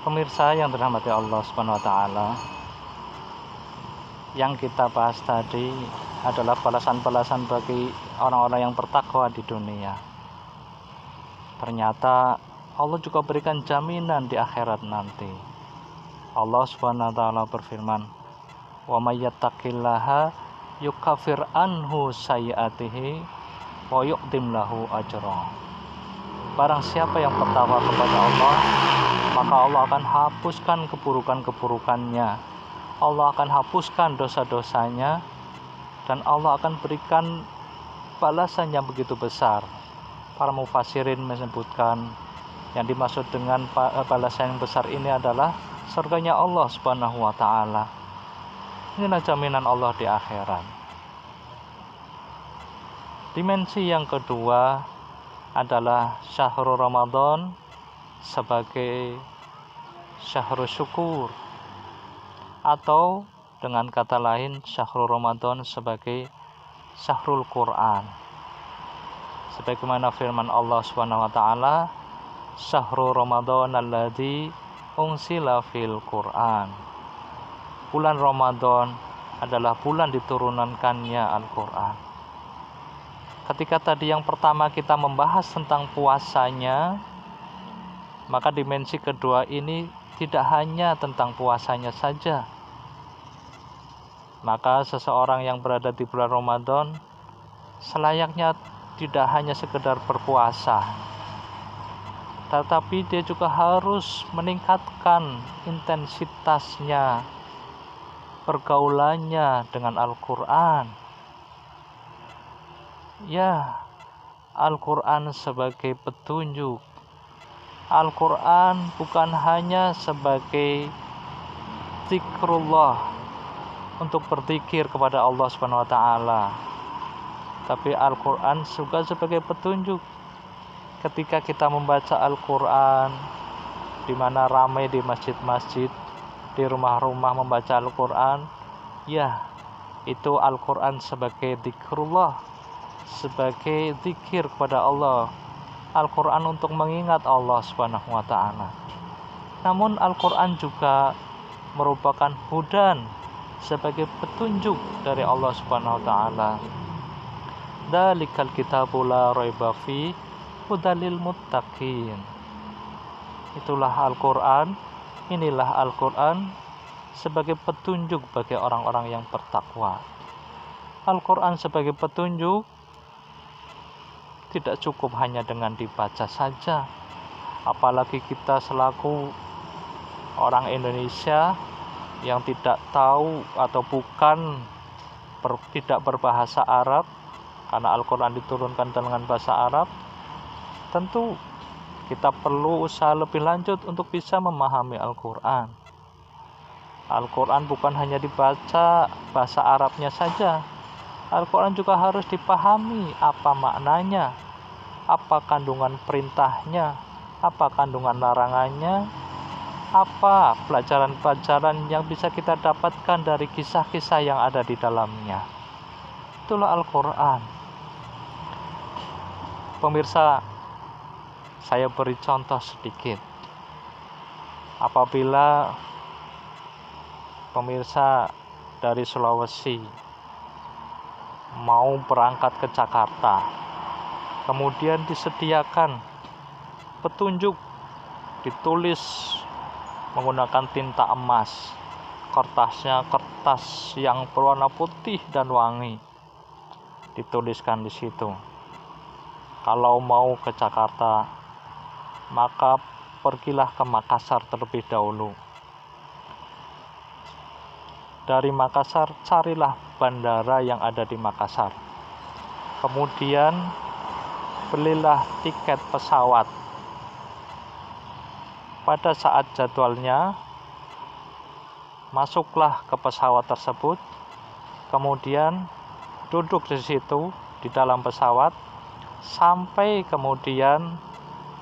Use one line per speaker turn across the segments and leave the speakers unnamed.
Pemirsa yang dirahmati Allah Subhanahu wa taala, yang kita bahas tadi adalah balasan-balasan bagi orang-orang yang bertakwa di dunia. Ternyata Allah juga berikan jaminan di akhirat nanti. Allah Subhanahu wa taala berfirman, "Wa may yattaqillaha yukaffir anhu sayyi'atihi wa yu'tim lahu ajra." Barang siapa yang bertakwa kepada Allah, maka Allah akan hapuskan keburukan-keburukannya. Allah akan hapuskan dosa-dosanya, dan Allah akan berikan balasan yang begitu besar. Para mufassirin menyebutkan yang dimaksud dengan balasan yang besar ini adalah surganya Allah Subhanahu wa taala. Inilah jaminan Allah di akhirat. Dimensi yang kedua adalah syahrul Ramadan sebagai syahrul syukur, atau dengan kata lain syahrul Ramadan sebagai syahrul Quran. Sebagaimana firman Allah Subhanahu wa taala, "Syahrul Ramadan alladzi unsila fil Quran." Bulan Ramadan adalah bulan diturunkannya Al-Qur'an. Ketika tadi yang pertama kita membahas tentang puasanya, maka dimensi kedua ini tidak hanya tentang puasanya saja. Maka seseorang yang berada di bulan Ramadan selayaknya tidak hanya sekedar berpuasa, tetapi dia juga harus meningkatkan intensitasnya, pergaulannya dengan Al-Quran. Ya, Al-Quran sebagai petunjuk. Al-Quran bukan hanya sebagai zikrullah, untuk berzikir kepada Allah Subhanahu wa taala, tapi Al-Quran juga sebagai petunjuk. Ketika kita membaca Al-Quran, di mana ramai di masjid-masjid, di rumah-rumah membaca Al-Quran, ya, itu Al-Quran sebagai zikrullah, sebagai zikir kepada Allah. Al-Quran untuk mengingat Allah Subhanahu wa taala. Namun Al-Quran juga merupakan hudan, sebagai petunjuk dari Allah Subhanahu wa taala. Dzalikal kitabu la raiba fi hudalil muttaqin. Itulah Al-Quran, inilah Al-Quran sebagai petunjuk bagi orang-orang yang bertakwa. Al-Quran sebagai petunjuk tidak cukup hanya dengan dibaca saja. Apalagi kita selaku orang Indonesia yang tidak tahu atau tidak berbahasa Arab, karena Al-Quran diturunkan dengan bahasa Arab, tentu kita perlu usaha lebih lanjut untuk bisa memahami Al-Quran. Al-Quran bukan hanya dibaca bahasa Arabnya saja. Al-Quran juga harus dipahami apa maknanya, apa kandungan perintahnya, apa kandungan larangannya, apa pelajaran-pelajaran yang bisa kita dapatkan dari kisah-kisah yang ada di dalamnya. Itulah Al-Quran. Pemirsa, saya beri contoh sedikit. Apabila pemirsa dari Sulawesi mau berangkat ke Jakarta, kemudian disediakan petunjuk, ditulis menggunakan tinta emas, kertasnya kertas yang berwarna putih dan wangi, dituliskan di situ, kalau mau ke Jakarta maka pergilah ke Makassar terlebih dahulu. Dari Makassar carilah bandara yang ada di Makassar. Kemudian belilah tiket pesawat. Pada saat jadwalnya, masuklah ke pesawat tersebut. Kemudian duduk di situ di dalam pesawat sampai kemudian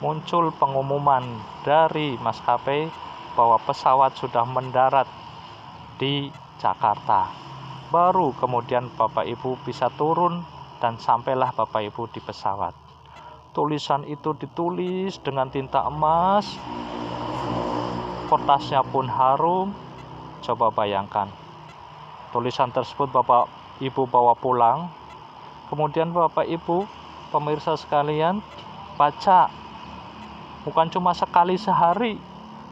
muncul pengumuman dari maskapai bahwa pesawat sudah mendarat di Jakarta. Baru kemudian Bapak Ibu bisa turun dan sampailah Bapak Ibu di pesawat. Tulisan itu ditulis dengan tinta emas kertasnya pun harum. Coba bayangkan, tulisan tersebut Bapak Ibu bawa pulang, kemudian Bapak Ibu pemirsa sekalian baca, bukan cuma sekali sehari,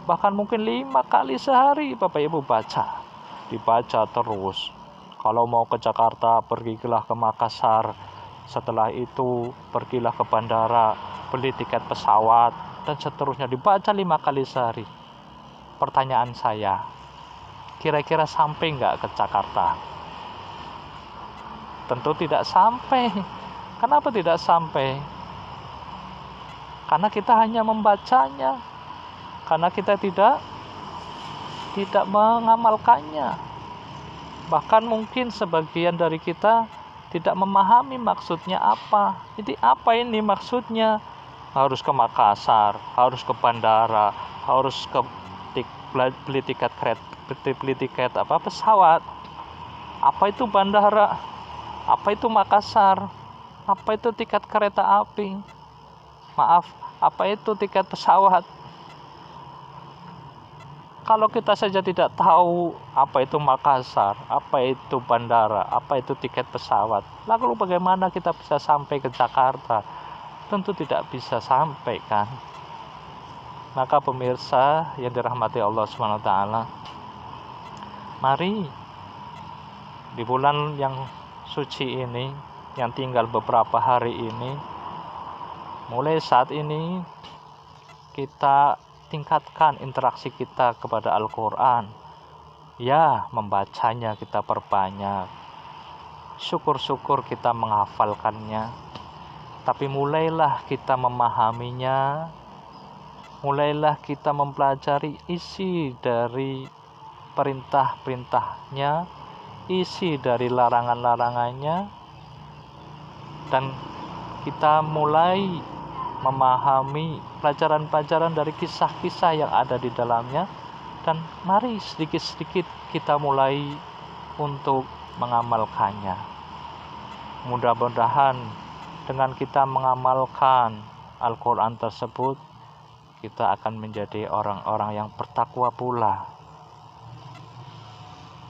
bahkan mungkin 5 kali sehari Bapak Ibu baca, dibaca terus. Kalau mau ke Jakarta, pergilah ke Makassar, setelah itu pergilah ke bandara, beli tiket pesawat, dan seterusnya, dibaca 5 kali sehari. Pertanyaan saya, kira-kira sampai nggak ke Jakarta? Tentu tidak sampai. Kenapa tidak sampai? Karena kita hanya membacanya, karena kita tidak mengamalkannya. Bahkan mungkin sebagian dari kita tidak memahami maksudnya apa. Jadi apa ini maksudnya? Harus ke Makassar, harus ke bandara, harus beli tiket pesawat. Apa itu bandara? Apa itu Makassar? Apa itu tiket kereta api? Maaf, apa itu tiket pesawat? Kalau kita saja tidak tahu apa itu Makassar, apa itu bandara, apa itu tiket pesawat, lalu bagaimana kita bisa sampai ke Jakarta? Tentu tidak bisa sampai, kan? Maka pemirsa yang dirahmati Allah SWT, mari di bulan yang suci ini, yang tinggal beberapa hari ini, mulai saat ini kita tingkatkan interaksi kita kepada Al-Quran. Ya, membacanya kita perbanyak, syukur-syukur kita menghafalkannya, tapi mulailah kita memahaminya, mulailah kita mempelajari isi dari perintah-perintahnya, isi dari larangan-larangannya, dan kita mulai memahami pelajaran-pelajaran dari kisah-kisah yang ada di dalamnya, dan mari sedikit-sedikit kita mulai untuk mengamalkannya. Mudah-mudahan dengan kita mengamalkan Al-Quran tersebut, kita akan menjadi orang-orang yang bertakwa pula.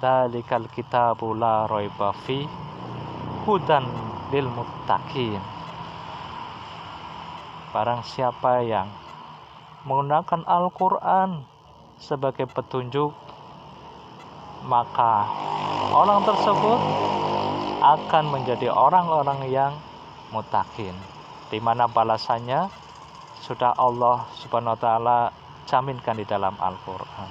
Dzalikal kitabu la raiba fi hudan lil muttaqin. Barang siapa yang menggunakan Al-Quran sebagai petunjuk, maka orang tersebut akan menjadi orang-orang yang muttaqin, di mana balasannya sudah Allah Subhanahu wa taala jaminkan di dalam Al-Quran.